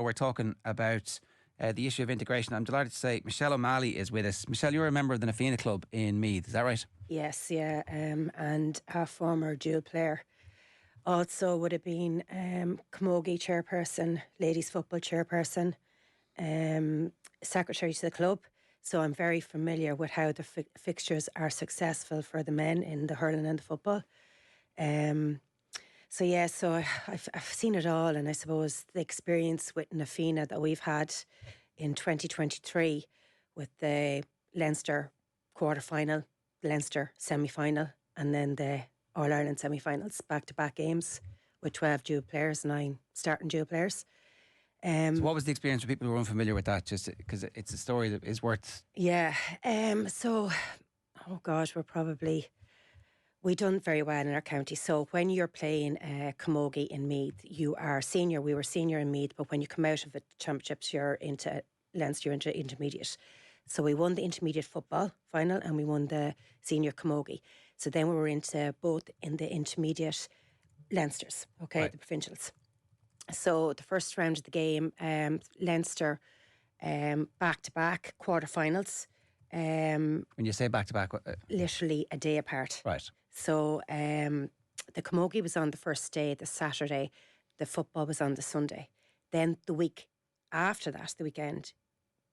where we're talking about the issue of integration. I'm delighted to say Michelle O'Malley is with us. Michelle, you're a member of the Fianna Club in Meath, is that right? Yes, yeah, and a former dual player. Also would have been Camogie chairperson, ladies football chairperson, secretary to the club. So I'm very familiar with how the fixtures are successful for the men in the hurling and the football. So I've seen it all, and I suppose the experience with Fianna that we've had in 2023 with the Leinster quarter-final, Leinster semi-final, and then the All-Ireland semi-finals, back-to-back games with 12 dual players, 9 starting dual players. So what was the experience for people who are unfamiliar with that, just because it's a story that is worth... Yeah, we done very well in our county. So when you're playing Camogie in Meath, you are senior. We were senior in Meath, but when you come out of the championships, you're into Leinster, you're into intermediate. So we won the intermediate football final and we won the senior Camogie. So then we were into both in the intermediate Leinsters, okay, right. The provincials. So the first round of the game, Leinster, back-to-back quarterfinals. When you say back-to-back? Literally a day apart. Right. So the Camogie was on the first day, the Saturday. The football was on the Sunday. Then the week after that, the weekend,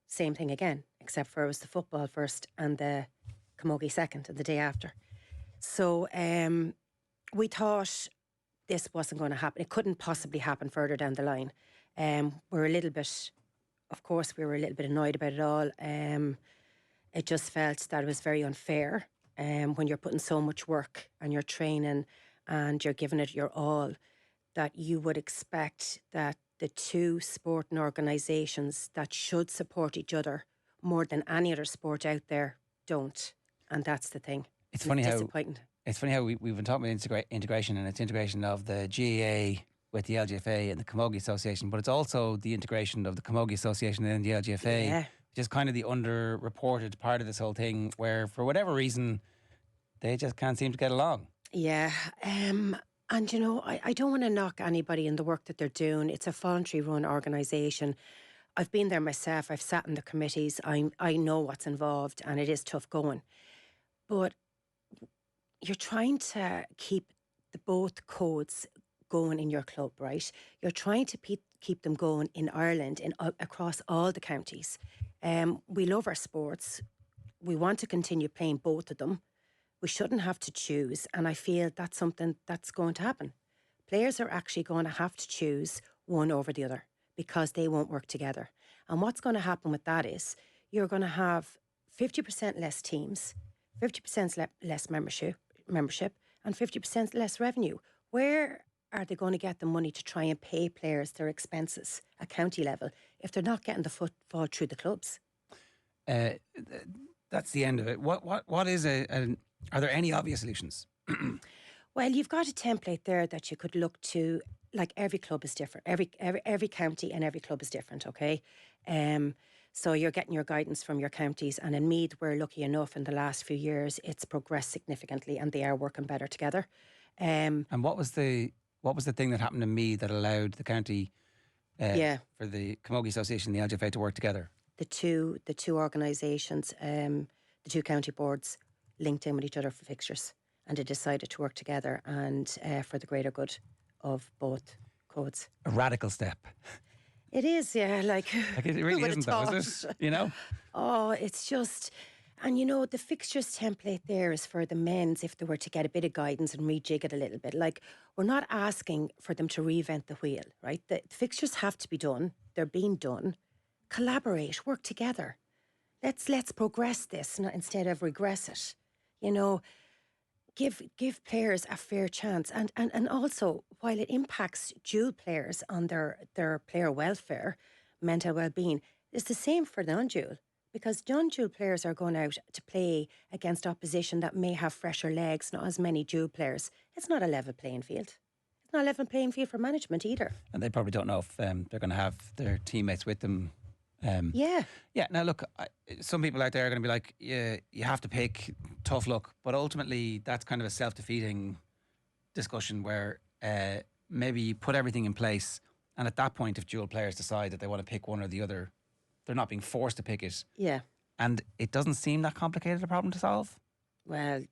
same thing again, except for it was the football first and the Camogie second, and the day after. So we thought this wasn't going to happen. It couldn't possibly happen further down the line. We're a little bit, of course, we were a little bit annoyed about it all. It just felt that it was very unfair when you're putting so much work and you're training and you're giving it your all, that you would expect that the two sporting organisations that should support each other more than any other sport out there don't. And that's the thing. It's funny how we've been talking about integration, and it's integration of the GAA with the LGFA and the Camogie Association, but it's also the integration of the Camogie Association and the LGFA, which is kind of the underreported part of this whole thing, where for whatever reason they just can't seem to get along. Yeah, and you know, I don't want to knock anybody in the work that they're doing. It's a voluntary run organisation. I've been there myself. I've sat in the committees. I know what's involved, and it is tough going. But you're trying to keep both codes going in your club, right? You're trying to keep them going in Ireland, across all the counties. We love our sports. We want to continue playing both of them. We shouldn't have to choose, and I feel that's something that's going to happen. Players are actually going to have to choose one over the other because they won't work together. And what's going to happen with that is you're going to have 50% less teams, 50% less membership, and 50% less revenue. Where are they going to get the money to try and pay players their expenses at county level if they're not getting the footfall through the clubs? That's the end of it. What is are there any obvious solutions? Well, you've got a template there that you could look to. Like, every club is different. Every county and every club is different, okay? So you're getting your guidance from your counties, and in Meath, we're lucky enough in the last few years it's progressed significantly and they are working better together. And what was the thing that happened in Meath that allowed the county for the Camogie Association and the LGFA to work together? The two organisations, the two county boards linked in with each other for fixtures, and they decided to work together and for the greater good of both codes. A radical step. It is, yeah. Like it really isn't, though, is it? You know? Oh, it's just... And, you know, the fixtures template there is for the men's if they were to get a bit of guidance and rejig it a little bit. Like, we're not asking for them to reinvent the wheel, right? The fixtures have to be done. They're being done. Collaborate, work together. Let's progress this instead of regress it. You know, give players a fair chance. And also, while it impacts dual players on their player welfare, mental well-being, it's the same for non-dual. Because non-dual players are going out to play against opposition that may have fresher legs, not as many dual players. It's not a level playing field. It's not a level playing field for management either. And they probably don't know if they're going to have their teammates with them. Yeah. Now, look, some people out there are going to be like, yeah, you have to pick, tough luck. But ultimately, that's kind of a self-defeating discussion where maybe you put everything in place And at that point, if dual players decide that they want to pick one or the other, they're not being forced to pick it. Yeah. And it doesn't seem that complicated a problem to solve. Well,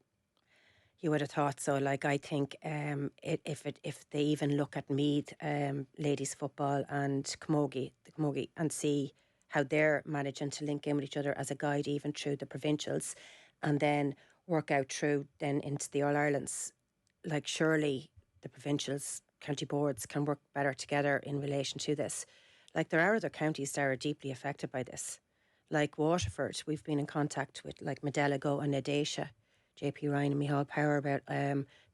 you would have thought so. Like, I think if they even look at Meath, ladies football and the Camogie, and see how they're managing to link in with each other as a guide even through the provincials, and then work out through then into the All-Irelands, like surely the provincials, county boards can work better together in relation to this. Like, there are other counties that are deeply affected by this. Like Waterford, we've been in contact with like Medelago and Nadesha, JP Ryan and Michal Power about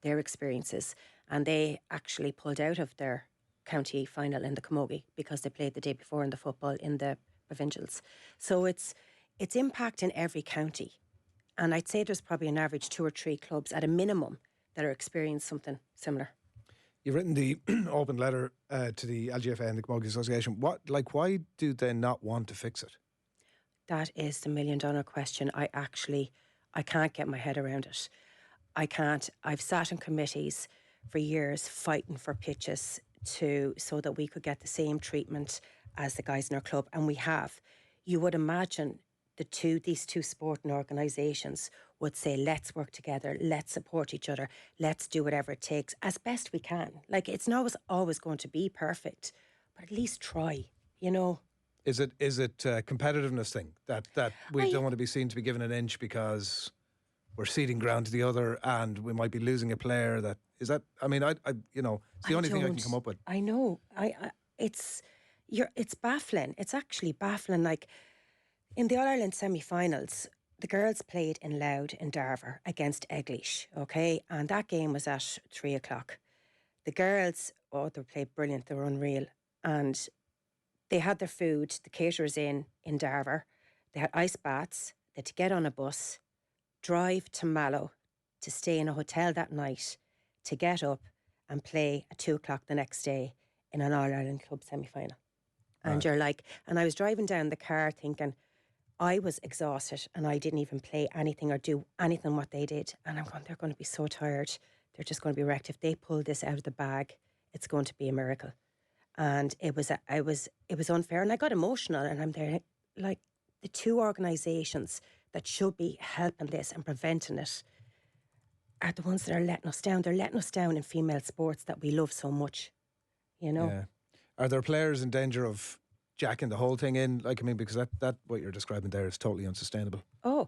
their experiences, and they actually pulled out of their county final in the Camogie because they played the day before in the football in the provincials. So it's impacting every county, and I'd say there's probably an average 2 or 3 clubs at a minimum that are experiencing something similar. You've written the open letter to the LGFA and the Camogie Association. Why do they not want to fix it? That is the $1 million question. I can't get my head around it. I can't. I've sat in committees for years fighting for pitches so that we could get the same treatment as the guys in our club, and we have. You would imagine these two sporting organisations would say, let's work together, let's support each other, let's do whatever it takes as best we can. Like, it's not always going to be perfect, but at least try, you know. Is it a competitiveness thing that we don't want to be seen to be given an inch because we're ceding ground to the other and we might be losing a player? It's the only thing I can come up with. I know. It's baffling. It's actually baffling. Like, in the All-Ireland semi-finals, the girls played in Louth in Darver against Eglish, okay? And that game was at 3:00. The girls, they played brilliant. They were unreal. And they had their food, the caterers in Darver. They had ice baths. They had to get on a bus, drive to Mallow, to stay in a hotel that night, to get up and play at 2:00 the next day in an All-Ireland club semi-final. And Right. you're like, and I was driving down the car thinking, I was exhausted and I didn't even play anything or do anything what they did. And I'm going, they're going to be so tired. They're just going to be wrecked. If they pull this out of the bag, it's going to be a miracle. And it was unfair, and I got emotional. And I'm there, like, the two organisations that should be helping this and preventing it are the ones that are letting us down. They're letting us down in female sports that we love so much, you know. Yeah. Are there players in danger of jacking the whole thing in? Like, I mean, because that what you're describing there is totally unsustainable. Oh,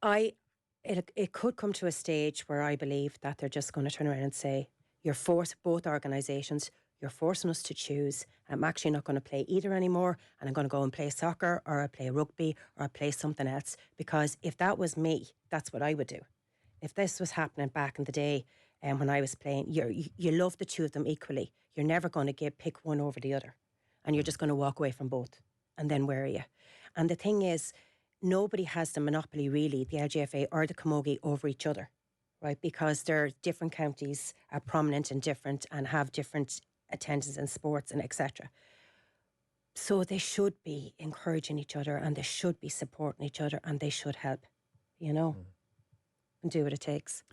it could come to a stage where I believe that they're just going to turn around and say, both organisations, you're forcing us to choose. I'm actually not going to play either anymore, and I'm going to go and play soccer, or I play rugby, or I play something else. Because if that was me, that's what I would do. If this was happening back in the day, when I was playing, you love the two of them equally. You're never going to pick one over the other, and you're just going to walk away from both. And then where are you? And the thing is, nobody has the monopoly, really, the LGFA or the Camogie, over each other, right? Because their different counties are prominent and different and have different attendance in sports and etc. So they should be encouraging each other, and they should be supporting each other, and they should help, and do what it takes.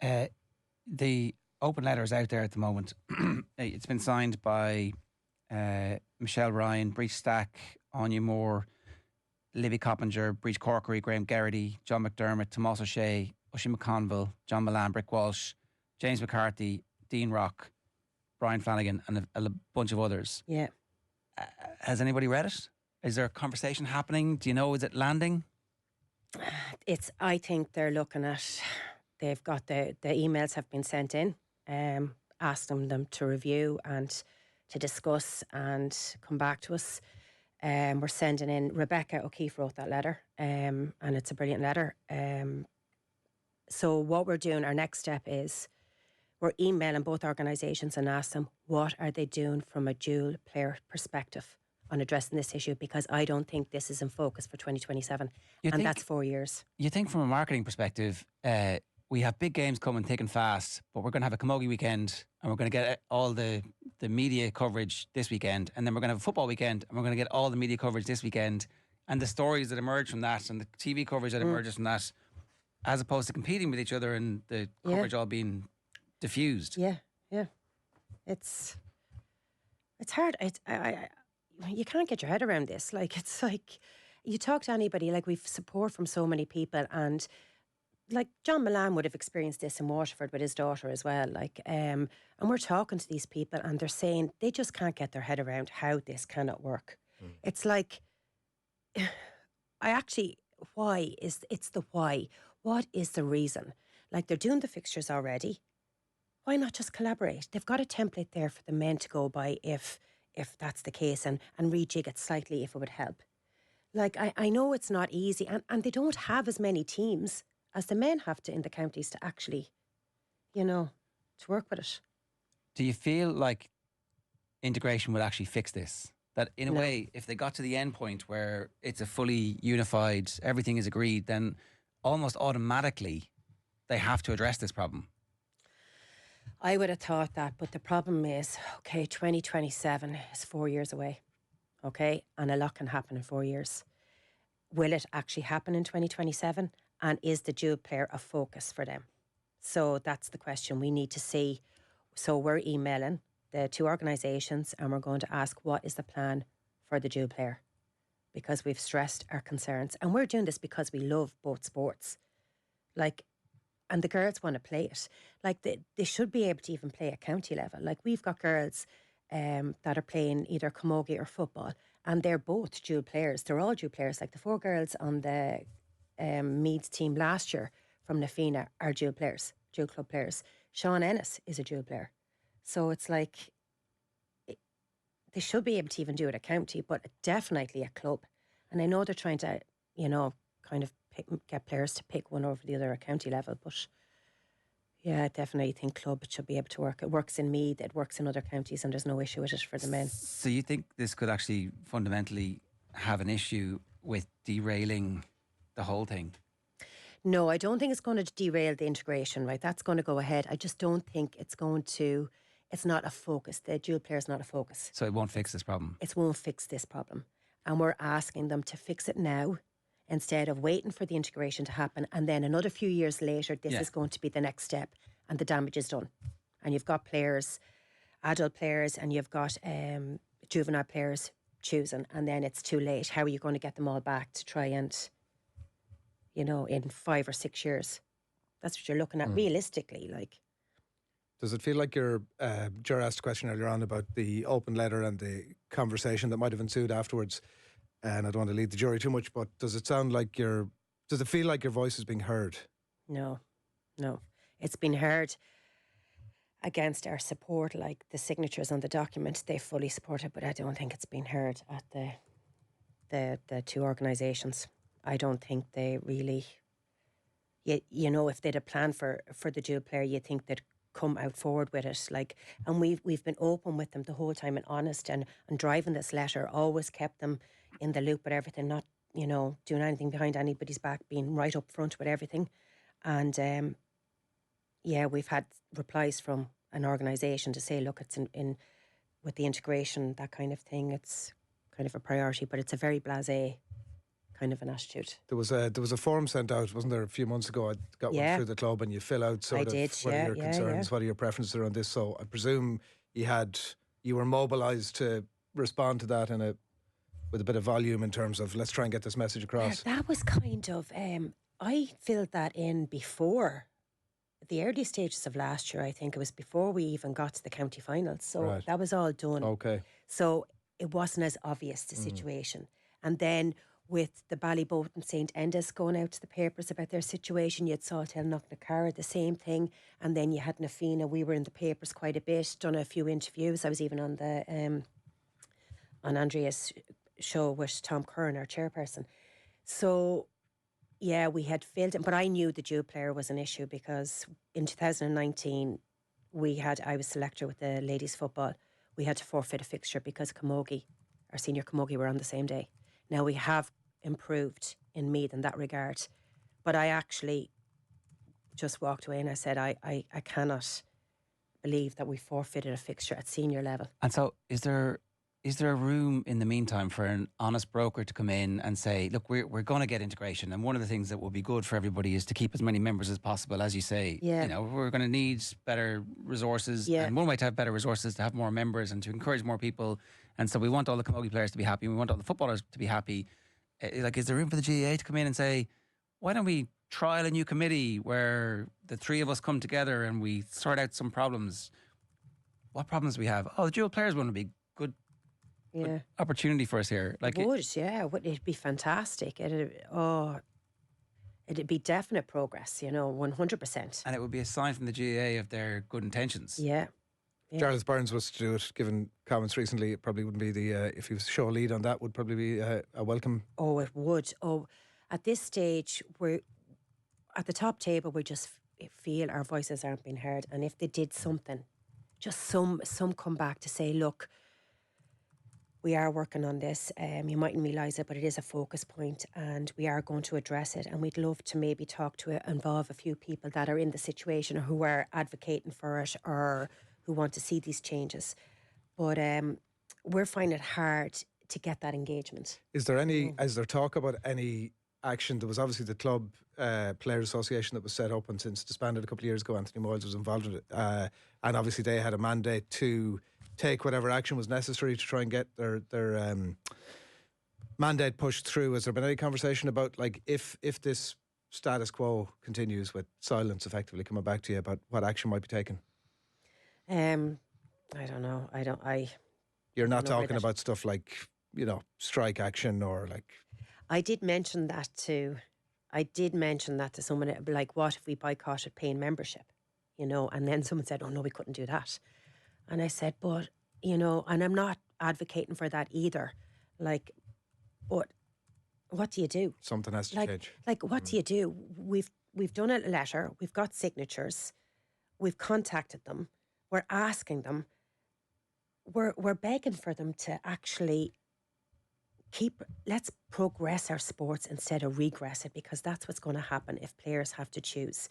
The open letter is out there at the moment. It's been signed by Michelle Ryan, Breach Stack, Anya Moore, Libby Coppinger, Breach Corkery, Graham Garrity, John McDermott, Tomás O'Shea, Oisin McConville, John Milan, Brick Walsh, James McCarthy, Dean Rock, Brian Flanagan, and a bunch of others. Yeah. Has anybody read it? Is there a conversation happening? Do you know, is it landing? I think they're looking at, they've got the emails have been sent in, asking them to review and to discuss and come back to us. We're sending in, Rebecca O'Keefe wrote that letter, and it's a brilliant letter. So what we're doing, our next step is, we're emailing both organisations and ask them what are they doing from a dual player perspective on addressing this issue, because I don't think this is in focus for 2027, that's 4 years. You think from a marketing perspective, we have big games coming thick and fast, but we're going to have a Camogie weekend and we're going to get all the media coverage this weekend, and then we're going to have a football weekend and we're going to get all the media coverage this weekend, and the stories that emerge from that and the TV coverage that emerges from that, as opposed to competing with each other and the coverage all being diffused. Yeah. It's It's hard. You can't get your head around this. Like, it's like you talk to anybody, like we've support from so many people, and like John Milan would have experienced this in Waterford with his daughter as well. Like, and we're talking to these people, and they're saying they just can't get their head around how this cannot work. It's like, I actually, why is it's the why? What is the reason? Like, they're doing the fixtures already. Why not just collaborate? They've got a template there for the men to go by if that's the case, and rejig it slightly if it would help. Like, I know it's not easy, and they don't have as many teams as the men have to in the counties to actually, to work with it. Do you feel like integration will actually fix this? That in a No. way, if they got to the end point where it's a fully unified, everything is agreed, then almost automatically they have to address this problem. I would have thought that, but the problem is, okay, 2027 is 4 years away, okay? And a lot can happen in 4 years. Will it actually happen in 2027? And is the dual player a focus for them? So that's the question we need to see. So we're emailing the two organisations and we're going to ask, what is the plan for the dual player? Because we've stressed our concerns. And we're doing this because we love both sports. Like, and the girls want to play it. Like, they should be able to even play at county level. Like, we've got girls that are playing either camogie or football, and they're both dual players. They're all dual players. Like, the 4 girls on the Meads team last year from the Fianna are dual players, dual club players. Sean Ennis is a dual player. So it's like, they should be able to even do it at county, but definitely at club. And I know they're trying to, kind of get players to pick one over the other at county level, but yeah, I definitely think club should be able to work. It works in Meath, it works in other counties, and there's no issue with it for the men. So you think this could actually fundamentally have an issue with derailing the whole thing? No, I don't think it's going to derail the integration, right? That's going to go ahead. I just don't think it's going to, it's not a focus. The dual player is not a focus. So it won't fix this problem? It won't fix this problem. And we're asking them to fix it now, instead of waiting for the integration to happen, and then another few years later, this is going to be the next step, and the damage is done. And you've got players, adult players, and you've got juvenile players choosing, and then it's too late. How are you going to get them all back to try and, in 5 or 6 years? That's what you're looking at realistically. Like, does it feel like Ger asked a question earlier on about the open letter and the conversation that might have ensued afterwards? And I don't want to lead the jury too much, but does it sound like does it feel like your voice is being heard? No. It's been heard against our support, like the signatures on the document, they fully support it, but I don't think it's been heard at the two organisations. I don't think they really, if they'd a plan for the dual player, you think they'd come out forward with it. Like, and we've been open with them the whole time and honest, and driving this letter, always kept them in the loop with everything, not, doing anything behind anybody's back, being right up front with everything. And we've had replies from an organisation to say, look, it's in with the integration, that kind of thing, it's kind of a priority, but it's a very blasé kind of an attitude. There was a form sent out, wasn't there, a few months ago? I got one through the club, and you fill out what are your concerns, what are your preferences around this. So I presume you were mobilised to respond to that with a bit of volume in terms of, let's try and get this message across. Yeah, that was kind of, I filled that in before the early stages of last year. I think it was before we even got to the county finals. So that was all done. Okay. So it wasn't as obvious, the situation. And then with the Ballyboat and St. Enda's going out to the papers about their situation, you had Saltell Knocknacarra, the same thing. And then you had Nafina. We were in the papers quite a bit, done a few interviews. I was even on the on Andrea's show with Tom Curran, our chairperson. So yeah, we had filled it, but I knew the dual player was an issue because in 2019 I was selector with the ladies football. We had to forfeit a fixture because Camogie, our senior Camogie, were on the same day. Now we have improved in Meath in that regard, but I actually just walked away and I said I cannot believe that we forfeited a fixture at senior level. And so is is there a room in the meantime for an honest broker to come in and say, look, we're going to get integration, and one of the things that will be good for everybody is to keep as many members as possible, as you say. Yeah. You know, we're going to need better resources, and one way to have better resources is to have more members and to encourage more people. And so we want all the camogie players to be happy, and we want all the footballers to be happy. Like, is there room for the GAA to come in and say, why don't we trial a new committee where the three of us come together and we sort out some problems? What problems do we have? Oh, the dual players one would be good opportunity for us here. Like, it'd be fantastic. It'd be definite progress, 100%. And it would be a sign from the GAA of their good intentions. Yeah. Charles Burns was to do it. Given comments recently, it probably wouldn't be if he was to show a lead on that, would probably be a welcome. Oh, it would. Oh, at this stage, we're at the top table. We just feel our voices aren't being heard, and if they did something, just some come back to say, look, we are working on this. You mightn't realise it, but it is a focus point, and we are going to address it. And we'd love to maybe involve a few people that are in the situation or who are advocating for it or who want to see these changes. But we're finding it hard to get that engagement. Is there is there talk about any action? There was obviously the club players association that was set up and since disbanded a couple of years ago. Anthony Moyles was involved with it, and obviously they had a mandate to take whatever action was necessary to try and get their mandate pushed through. Has there been any conversation about, like, if this status quo continues, with silence effectively coming back to you, about what action might be taken? I don't know. You're not talking about stuff like, strike action or like. I did mention that to someone, like, what if we boycotted paying membership, and then someone said, oh no, we couldn't do that. And I said, but, and I'm not advocating for that either. Like, but what do you do? Something has to change. Like, what do you do? We've done a letter. We've got signatures. We've contacted them. We're asking them. We're begging for them to actually let's progress our sports instead of regress it, because that's what's going to happen if players have to choose.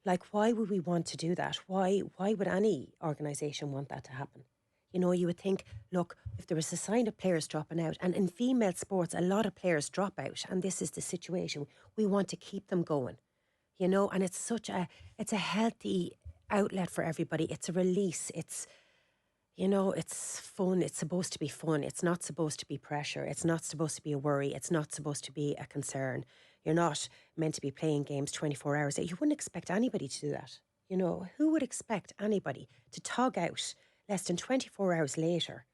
Like, why would we want to do that? Why would any organisation want that to happen? You would think, look, if there was a sign of players dropping out, and in female sports, a lot of players drop out, and this is the situation, we want to keep them going, and it's a healthy outlet for everybody. It's a release. It's, it's fun. It's supposed to be fun. It's not supposed to be pressure. It's not supposed to be a worry. It's not supposed to be a concern. You're not meant to be playing games 24 hours a day. You wouldn't expect anybody to do that. Who would expect anybody to tug out less than 24 hours later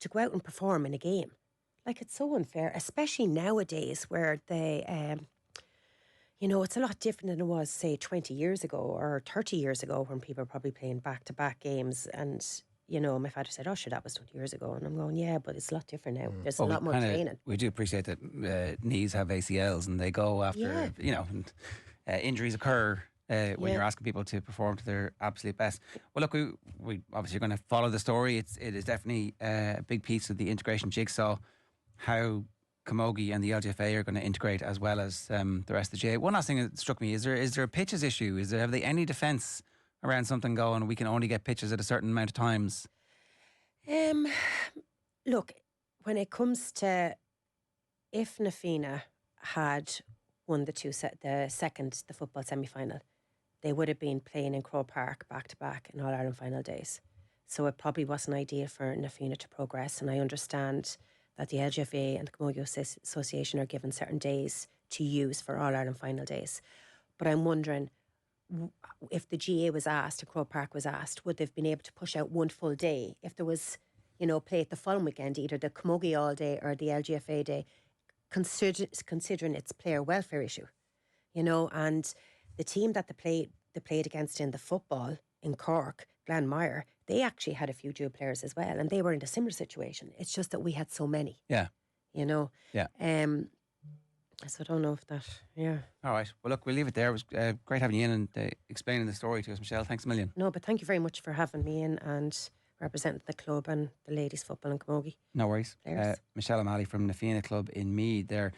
to go out and perform in a game? Like, it's so unfair, especially nowadays where they, it's a lot different than it was, say, 20 years ago or 30 years ago, when people were probably playing back-to-back games. And, my father said, oh, sure, that was 20 years ago. And I'm going, yeah, but it's a lot different now. There's a lot more training. We do appreciate that knees have ACLs and they go after, injuries occur when you're asking people to perform to their absolute best. Well, look, we obviously are going to follow the story. It is definitely a big piece of the integration jigsaw, how Camogie and the LGFA are going to integrate as well as the rest of the GA. One last thing that struck me, is there a pitches issue? Have they any defence around something going, we can only get pitches at a certain amount of times? Look, when it comes to, if Fianna had won the football semi-final, they would have been playing in Croke Park back-to-back in All-Ireland final days. So it probably wasn't ideal for Fianna to progress, and I understand that the LGFA and the Camogie Association are given certain days to use for All-Ireland final days. But I'm wondering, if the GA was asked, if Croke Park was asked, would they've been able to push out one full day if there was, play it the following weekend, either the Camogie all day or the LGFA day, considering its player welfare issue, and the team that they played against in the football in Cork, Glanmire, they actually had a few dual players as well, and they were in a similar situation. It's just that we had so many. Yeah. Yeah. So I don't know if that, All right. Well, look, we'll leave it there. It was great having you in and explaining the story to us, Michelle. Thanks a million. No, but thank you very much for having me in and representing the club and the ladies' football and camogie. No worries. Michelle O'Malley from the Fianna Club in Meath there.